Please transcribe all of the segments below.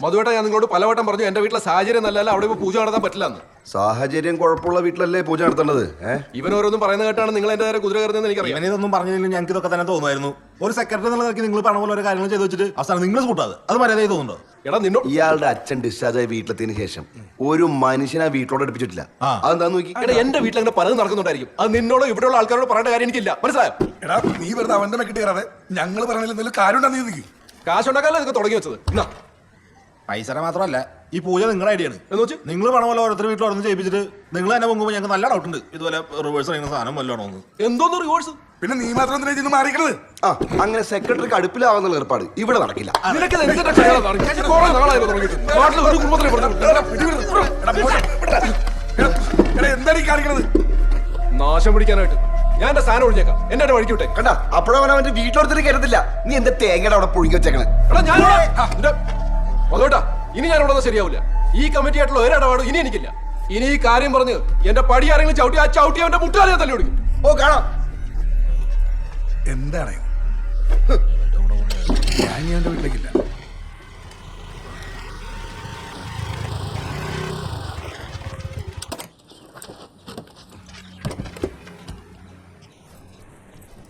മധുവേട്ട ഞാൻ നിങ്ങളോട് പലവട്ടം പറഞ്ഞു എന്റെ വീട്ടിലെ സാഹചര്യം നല്ലല്ല, അവിടെ ഇപ്പൊ പൂജ നടത്താൻ പറ്റില്ല എന്ന്. സാഹചര്യം കുഴപ്പമുള്ള വീട്ടിലല്ലേ പൂജ നടത്തേണ്ടത്? ഇവൻ ഓരോന്നും പറയുന്ന കേട്ടാണ് നിങ്ങൾ എന്റെ നേരെ കുതിര കയറുന്നതെന്ന് എനിക്കറിയാം. ഇവനിതൊന്നും പറഞ്ഞില്ലെങ്കിൽ ഞങ്ങൾക്ക് ഇതൊക്കെ തന്നെ തോന്നുമായിരുന്നു. ഒരു സെക്രട്ടറി എന്നുള്ള നിലയ്ക്ക് നിങ്ങൾ പറഞ്ഞ പോലെ ഒരു കാര്യങ്ങൾ ചെയ്ത് വെച്ചിട്ട് അവസാനം നിങ്ങൾ കൂട്ടാതെ അത് മര്യാദ തോന്നുന്നുണ്ടോ? എടാ നിന്നോ ഇയാളുടെ അച്ഛൻ ഡിസ്ചാർജ് ആയി വീട്ടിലെത്തിയതിനു ശേഷം ഒരു മനുഷ്യനെ വീട്ടിലോട്ട് അടുപ്പിച്ചിട്ടില്ല. അതെന്താന്ന് നോക്കി. എടാ എന്റെ വീട്ടിൽ അങ്ങനെ പലതും നടക്കുന്നുണ്ടായിരിക്കും. അത് നിന്നോടോ ഇവിടെയുള്ള ആൾക്കാരോട് പറയേണ്ട കാര്യം എനിക്കില്ല, മനസ്സിലായോ? എടാ നീ വെറുതെ അവന്റെ മെക്കിട്ട് കയറാതെ ഞങ്ങൾ പറഞ്ഞാൽ എന്തെങ്കിലും കാര്യം ഉണ്ടെന്ന് നീ കാശുണ്ടാക്കാനല്ലേ ഇതൊക്കെ തുടങ്ങി വെച്ചത്. പൈസ മാത്രമല്ല ഈ പൂജ നിങ്ങളുടെ ഐഡിയ ആണ്. നിങ്ങൾ പറഞ്ഞ പോലെ ഓരോരുത്തർ വീട്ടിൽ ഓരോന്ന് ചെയ്യിപ്പിച്ചിട്ട് നിങ്ങൾ തന്നെ പൊങ്ങുമ്പോൾ ഞങ്ങൾക്ക് നല്ല ഡൗട്ട് ഉണ്ട് ഇതുപോലെ റിവേഴ്സ് ചെയ്യുന്ന സാധനം വല്ലതാണോ? എന്തോന്ന് റിവേഴ്സ്? പിന്നെ നീ മാത്രം എന്തിനാ ഇതിന് മാറിക്കണത്? അങ്ങനെ സെക്രട്ടറിക്ക് അടുപ്പിലാവുന്ന ഏർപ്പാട് ഇവിടെ നടക്കില്ല. എന്താ നീ കാണിക്കണത്? നാശം പിടിക്കാനായിട്ട് ഞാൻ എന്റെ സ്ഥാനം ഒഴിഞ്ഞേക്കാം. എന്റെ വഴിക്ക് വിട്ടേ. കണ്ടാ അപ്പോഴവൻ അവന്റെ വീട്ടിലോടത്തിന് കരുതില്ല. നീ എന്താ തേങ്ങയുടെ അവിടെ പുഴുങ്ങി വെച്ചേക്കണേ? അതോട്ടാ ഇനി ഞാൻ ഇവിടെ ശരിയാവില്ല. ഈ കമ്മിറ്റി ആയിട്ടുള്ള ഒരിടപാടും ഇനി എനിക്കില്ല. ഇനി ഈ കാര്യം പറഞ്ഞ് എന്റെ പടി ആരെങ്കിലും ചവിട്ടി ആ ചവിട്ടി അവന്റെ മുട്ടാലിയെ തന്നെ ഓടിക്കും. ഓ കാണാം. എന്താണ് ഞാൻ എന്റെ വീട്ടിലേക്കില്ല.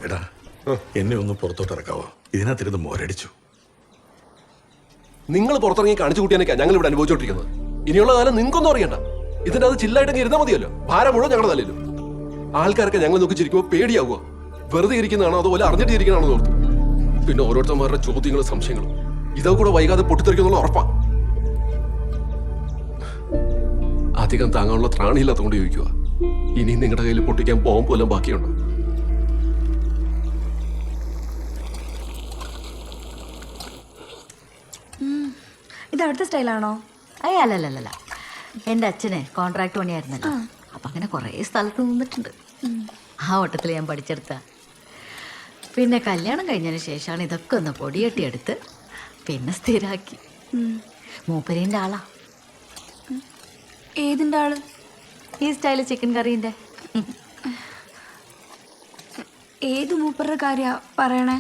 എടാ എന്നെ ഒന്ന് പുറത്തോട്ട് ഇറക്കാവോ? ഇതിനകത്തിരുന്ന് മോരടിച്ചു. നിങ്ങൾ പുറത്തിറങ്ങി കാണിച്ചു കൂട്ടിയാനൊക്കെ ഞങ്ങൾ ഇവിടെ അനുഭവിച്ചോണ്ടിരിക്കുന്നത്. ഇനിയുള്ള കാലം നിങ്ങൾക്കൊന്നും അറിയണ്ട. ഇതിന്റെ അത് ചില്ലായിട്ടങ്ങ് ഇരുന്നാൽ മതിയല്ലോ. ഭാരം മുഴുവൻ ഞങ്ങളുടെ തലയിലും. ആൾക്കാരൊക്കെ ഞങ്ങൾ നോക്കി ചിരിക്കുമ്പോൾ പേടിയാവുക. വെറുതെ ഇരിക്കുന്നതാണോ അതുപോലെ അറിഞ്ഞിട്ട് ഇരിക്കണാണോ ഓർത്തു. പിന്നെ ഓരോരുത്തന്മാരുടെ ചോദ്യങ്ങളും സംശയങ്ങളും ഇതൊക്കെ കൂടെ വൈകാതെ പൊട്ടിത്തെറിക്കുന്നുള്ള ഉറപ്പാ. അധികം താങ്ങാനുള്ള ത്രാണിയില്ലാത്തതുകൊണ്ട് ചോദിക്കുക. ഇനി നിങ്ങളുടെ കയ്യിൽ പൊട്ടിക്കാൻ ബോംബ് പോലും ബാക്കിയുണ്ടോ? ഇത് അവിടുത്തെ സ്റ്റൈലാണോ? അല്ലല്ല, എൻ്റെ അച്ഛനെ കോൺട്രാക്ട് പണിയായിരുന്നല്ലോ. അപ്പം അങ്ങനെ കുറേ സ്ഥലത്ത് നിന്നിട്ടുണ്ട്. ആ ഓട്ടത്തിൽ ഞാൻ പഠിച്ചെടുത്ത. പിന്നെ കല്യാണം കഴിഞ്ഞതിന് ശേഷമാണ് ഇതൊക്കെ ഒന്ന് പൊടിയട്ടിയെടുത്ത് പിന്നെ സ്ഥിരാക്കി. മൂപ്പരീൻ്റെ ആളാ. ഏതിൻ്റെ ആള്? ഈ സ്റ്റൈല് ചിക്കൻ കറീൻ്റെ. ഏത് മൂപ്പരുടെ കാര്യ പറയണേ?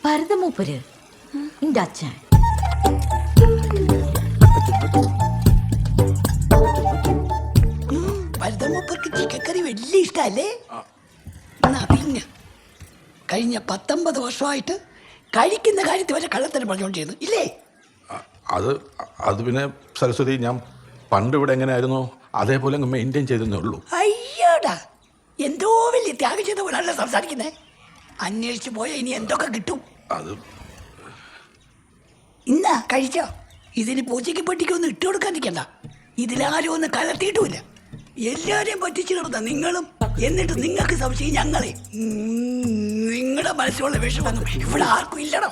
ഭരത മൂപ്പര് എൻ്റെ അച്ഛൻ. ഭരതമൂപ്പർക്ക് ചിക്കൻ കറി വലിയ ഇഷ്ടമല്ലേ? പിന്നെ കഴിഞ്ഞ 19 വർഷമായിട്ട് കഴിക്കുന്ന കാര്യത്തിൽ വരെ കള്ളത്തരം പറഞ്ഞുകൊണ്ടിരുന്നു ഇല്ലേ? അത് പിന്നെ സരസ്വതി, ഞാൻ പണ്ട് ഇവിടെ എങ്ങനെയായിരുന്നോ അതേപോലെ മെയിൻറ്റെയിൻ ചെയ്തേ ഉള്ളൂ. അയ്യോടാ, എന്തോ വലിയ ത്യാഗം ചെയ്ത പോലല്ല സംസാരിക്കുന്നേ. അന്വേഷിച്ചു പോയാൽ ഇനി എന്തൊക്കെ കിട്ടും. ഇന്നാ കഴിച്ചോ? ഇതിന് പൂച്ചയ്ക്ക് പെട്ടിക്കൊന്നും ഇട്ട് കൊടുക്കാൻ നിൽക്കണ്ട. ഇതിലാരും ഒന്നും കലർത്തിയിട്ടുമില്ല. എല്ലാരെയും പറ്റിച്ചു നടന്ന നിങ്ങളും. എന്നിട്ട് നിങ്ങൾക്ക് സംശയം ഞങ്ങളെ. നിങ്ങളുടെ മനസ്സിലുള്ള വിഷമൊന്നും ഇവിടെ ആർക്കും ഇല്ലടോ.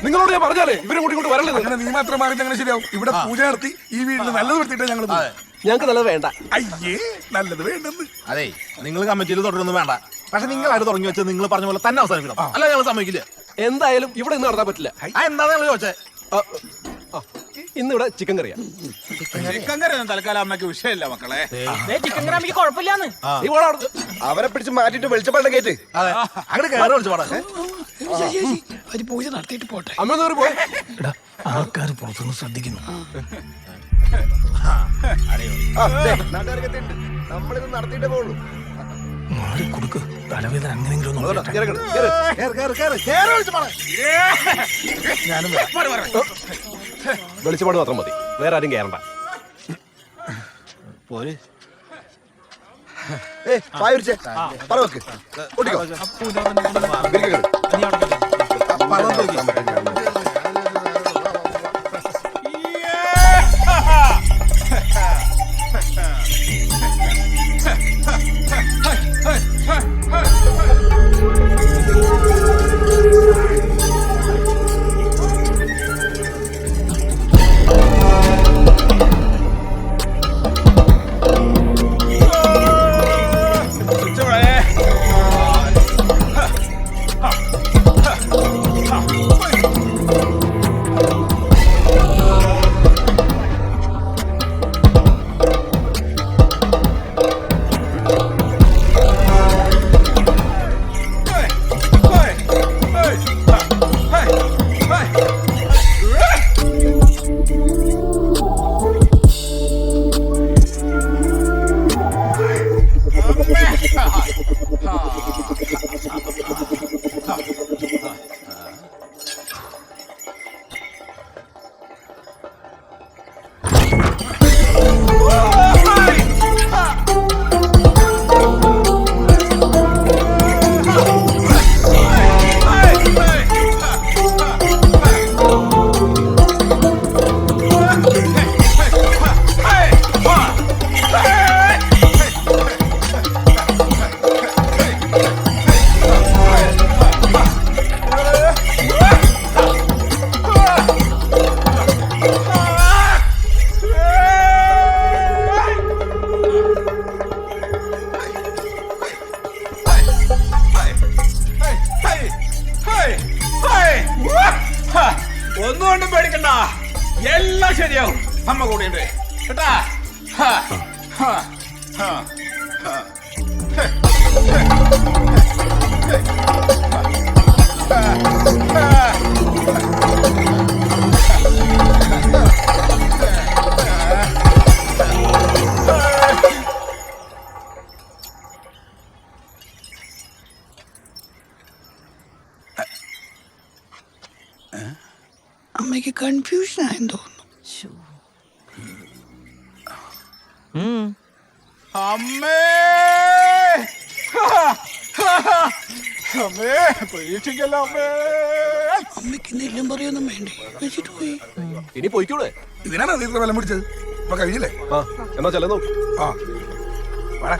നിങ്ങളോട് ഞാൻ പറഞ്ഞാലേ ഇവരും കൂടി കൊണ്ട് വരല്ലേ? അങ്ങനെ നീ മാത്രം മാറി അങ്ങനെ ശരിയാവും. ഇവിടെ പൂജ നടത്തി ഈ വീട്ടിൽ നല്ലത് വരുത്തിയിട്ട് ഞങ്ങൾ. ഞങ്ങൾക്ക് നല്ലത് വേണ്ട. അയ്യേ, നല്ലത് വേണ്ടെന്ന്. അതെ, നിങ്ങൾ കമ്മിറ്റിയിൽ തുടരൊന്നും വേണ്ട. പക്ഷെ നിങ്ങളായിട്ട് തുടങ്ങി വെച്ച് നിങ്ങൾ പറഞ്ഞ പോലെ തന്നെ അവസാനിക്കണം. അല്ല ഞങ്ങൾ സമ്മതിക്കില്ല. എന്തായാലും ഇവിടെ ഇന്ന് നടത്താൻ പറ്റില്ല. എന്താ നിങ്ങൾ ചോദിച്ചേ? ഇന്നിവിടെ ചിക്കൻ കറിയാ. ചിക്കൻ കറി ഒന്നും തൽക്കാലം അമ്മയ്ക്ക് വിഷയമില്ല മക്കളെ. ചിക്കൻ കറി അമ്മയ്ക്ക് കുഴപ്പമില്ലാന്ന്. അവരെ പിടിച്ച് മാറ്റിട്ട് വെളിച്ചപ്പാടിനെ കേട്ട് അങ്ങോട്ട് കയറി വിളിച്ചു പാടാ. ഒരു പൂജ നടത്തിയിട്ട് പോട്ടെ. അമ്മ പോയി. ആൾക്കാർ പുറത്തുനിന്ന് ശ്രദ്ധിക്കുന്നു. നമ്മളിത് നടത്തിയിട്ടേ പോകുള്ളൂ. മാറിക്കൊടുക്ക്, തലവേദന അങ്ങനെയെങ്കിലും വെളിച്ചപ്പാട് മാത്രം മതി, വേറെ ആരും കയറണ്ട. പോരെ പറവക്ക് പേടിക്കണ്ട, എല്ലാം ശരിയാവും. അമ്മ കൂടിയുണ്ട് കേട്ടാ. ഹാ, ഹാ, ഹാ, ഹാ. അമ്മയ്ക്ക് കൺഫ്യൂഷൻ ആയെന്ന് തോന്നുന്നു. അമ്മേ, അമ്മേ, പ്രതീക്ഷിക്കല്ല അമ്മേ. അമ്മയ്ക്ക് നെല്ലും പറയൊന്നും വേണ്ടേ, വെച്ചിട്ട് പോയി. ഇനി പോയിക്കൂടെ? ഇതിനാണ് നീ ഇത്ര ബലം പിടിച്ചത്. ഇപ്പൊ കഴിഞ്ഞില്ലേ? ആ എന്നാ ചെല്ലാൻ നോക്ക്. ആ വാടാ.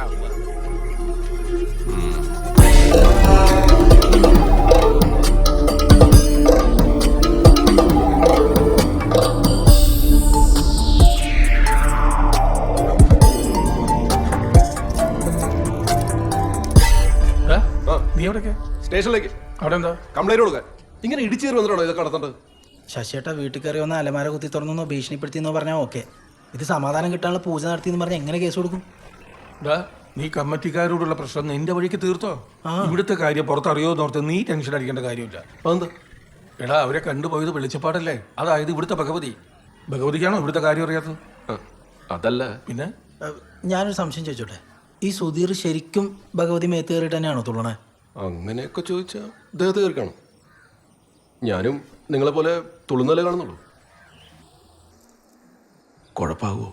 നീ എവിടേക്ക്? സ്റ്റേഷനിലേക്ക് അവിടെ എന്താ? കംപ്ലൈന്റ് കൊടുക്കാൻ. ഇങ്ങനെ ഇടിച്ചു കയറി വന്നിട്ടാണോ ഇതൊക്കെ നടത്തേണ്ടത്? ശശിയേട്ടാ വീട്ടിൽ കയറി വന്ന് അലമാര കുത്തി തുറന്നോ ഭീഷണിപ്പെടുത്തിയെന്നോ പറഞ്ഞാൽ ഓക്കെ. ഇത് സമാധാനം കിട്ടാനുള്ള പൂജ നടത്തിയെന്ന് പറഞ്ഞാൽ എങ്ങനെ കേസ് കൊടുക്കും? നീ കമ്മിറ്റിക്കാരോടുള്ള പ്രശ്നം നിന്റെ വഴിക്ക് തീർത്തോ? ഇവിടുത്തെ കാര്യം പുറത്തറിയോ എന്നോർത്ത് നീ ടെൻഷൻ അടിക്കേണ്ട കാര്യമില്ല. അതെന്താ? എടാ അവരെ കണ്ടുപോയത് വെളിച്ചപ്പാടല്ലേ? അതായത് ഇവിടുത്തെ ഭഗവതിക്കാണോ ഇവിടുത്തെ കാര്യം അറിയാത്തത്? അതല്ല പിന്നെ ഞാനൊരു സംശയം ചോദിച്ചോട്ടെ, ഈ സുധീർ ശരിക്കും ഭഗവതി മേത്ത് കയറിയിട്ട് തന്നെയാണോ തുള്ളണേ? അങ്ങനെയൊക്കെ ചോദിച്ചാൽ ദേഹത്ത് കയറി കാണും. ഞാനും നിങ്ങളെ പോലെ തുളുന്നല്ലേ കാണുന്നുള്ളൂ. കുഴപ്പമാവോ?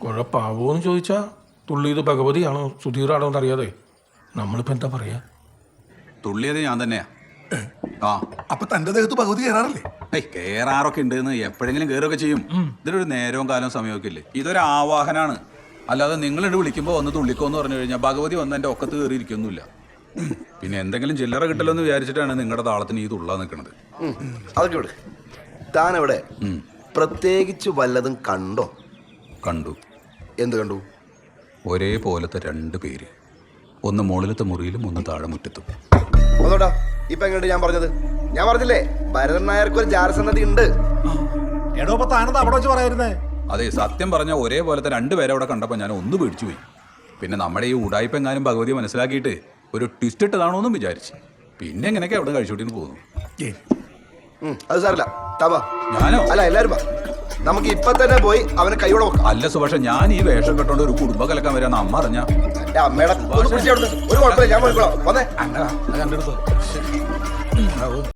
കുഴപ്പമാവോന്ന് ചോദിച്ചാ തുള്ളിയത് ഭഗവതിയാണോ സുധീറാണോ എന്നറിയാതെ നമ്മളിപ്പോ എന്താ പറയാ? തുള്ളിയത് ഞാൻ തന്നെയാ. ആ, അപ്പൊ തന്റെ ദേഹത്ത് പകുതി കയറാറില്ലേ? കേറാറൊക്കെ ഉണ്ടെന്ന് എപ്പോഴെങ്കിലും കയറൊക്കെ ചെയ്യും. ഇതിനൊരു നേരവും കാലവും സമയമൊക്കെ ഇല്ലേ? ഇതൊരു ആവാഹനാണ്. അല്ലാതെ നിങ്ങളിട്ട് വിളിക്കുമ്പോൾ വന്ന് തുള്ളിക്കോന്ന് പറഞ്ഞു കഴിഞ്ഞാൽ ഭഗവതി വന്ന് എൻ്റെ ഒക്കത്ത് കയറിയിരിക്കൊന്നുമില്ല. പിന്നെ എന്തെങ്കിലും ചില്ലറ കിട്ടല്ലോ എന്ന് വിചാരിച്ചിട്ടാണ് നിങ്ങളുടെ താളത്തിന് ഈ തുള്ളാൻ നിൽക്കുന്നത്. അതൊക്കെ ഇവിടെ താൻ എവിടെ പ്രത്യേകിച്ച് വല്ലതും കണ്ടോ? കണ്ടു. എന്ത് കണ്ടു? ഒരേപോലത്തെ 2 പേര്, ഒന്ന് മുകളിലത്തെ മുറിയിലും ഒന്ന് താഴെ മുറ്റത്തും. അതോട്ടാ ഇപ്പൊ എങ്ങോട്ട് ഞാൻ പറഞ്ഞത്? ഞാൻ പറഞ്ഞില്ലേ ഭരതൻ നായർക്ക് ഒരു ജാരസന്നതി ഉണ്ട്. എടോ ഇപ്പൊ താനത് അവിടെ വെച്ച് പറയായിരുന്നേ. അതെ, സത്യം പറഞ്ഞാൽ ഒരേപോലത്തെ 2 പേരെ അവിടെ കണ്ടപ്പോൾ ഞാൻ ഒന്ന് പേടിച്ചു പോയി. പിന്നെ നമ്മുടെ ഈ ഉടായ്പെങ്ങാനും ഭഗവതിയെ മനസ്സിലാക്കിയിട്ട് ഒരു ട്വിസ്റ്റ് ഇട്ടതാണോ എന്നും വിചാരിച്ചു. പിന്നെ എങ്ങനെയൊക്കെ അവിടെ കഴിച്ചോട്ടിന്ന് പോകുന്നു. അത് സാറില്ല. താവാ. ഞാനോ? അല്ല എല്ലാരും വാ. നമുക്ക് ഇപ്പൊ തന്നെ പോയി അവനെ കൈയോടെ വെക്കാം. അല്ല സുഭാഷ, ഞാൻ ഈ വേഷം കെട്ടോണ്ട് ഒരു കുടുംബം കലക്കാൻ വരാന്ന് അമ്മ അറിഞ്ഞ അമ്മയുടെ ഒരു കുഴപ്പമില്ല, ഞാൻ പോയിക്കോളാം. വന്നേ. കണ്ടെടുത്തോ?